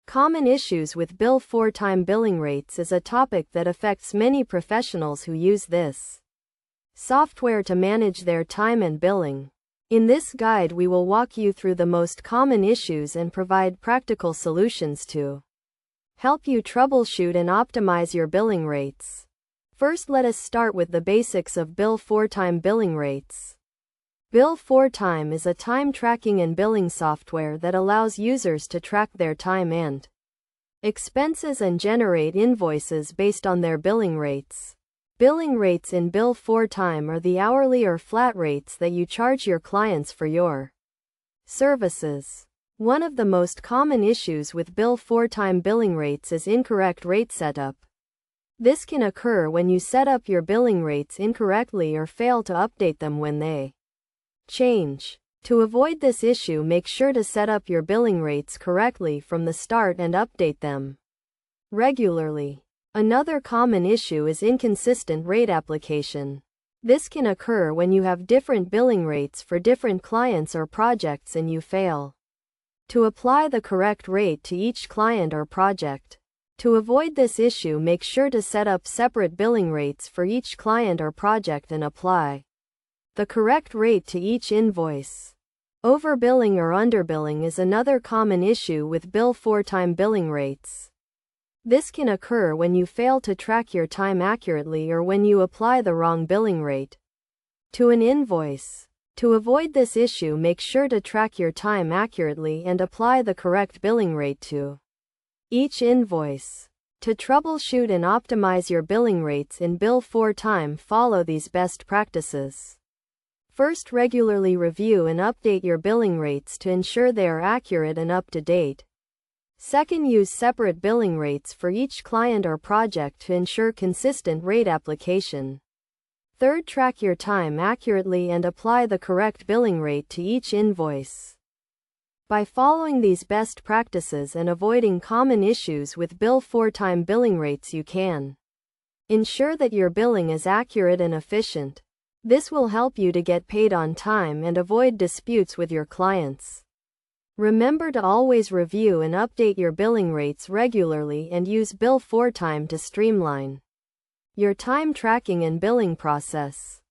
Common issues with Bill4Time billing rates is a topic that affects many professionals who use this software to manage their time and billing. In this guide, we will walk you through the most common issues and provide practical solutions to help you troubleshoot and optimize your billing rates. First, let us start with the basics of Bill4Time billing rates. Bill4Time is a time tracking and billing software that allows users to track their time and expenses and generate invoices based on their billing rates. Billing rates in Bill4Time are the hourly or flat rates that you charge your clients for your services. One of the most common issues with Bill4Time billing rates is incorrect rate setup. This can occur when you set up your billing rates incorrectly or fail to update them when they change. To avoid this issue, make sure to set up your billing rates correctly from the start and update them regularly. Another common issue is inconsistent rate application. This can occur when you have different billing rates for different clients or projects and you fail to apply the correct rate to each client or project. To avoid this issue, make sure to set up separate billing rates for each client or project and apply the correct rate to each invoice. Overbilling or underbilling is another common issue with Bill4Time billing rates. This can occur when you fail to track your time accurately or when you apply the wrong billing rate to an invoice. To avoid this issue, make sure to track your time accurately and apply the correct billing rate to each invoice. To troubleshoot and optimize your billing rates in Bill4Time, follow these best practices. First, regularly review and update your billing rates to ensure they are accurate and up to date. Second, use separate billing rates for each client or project to ensure consistent rate application. Third, track your time accurately and apply the correct billing rate to each invoice. By following these best practices and avoiding common issues with Bill4Time billing rates, you can ensure that your billing is accurate and efficient. This will help you to get paid on time and avoid disputes with your clients. Remember to always review and update your billing rates regularly and use Bill4Time to streamline your time tracking and billing process.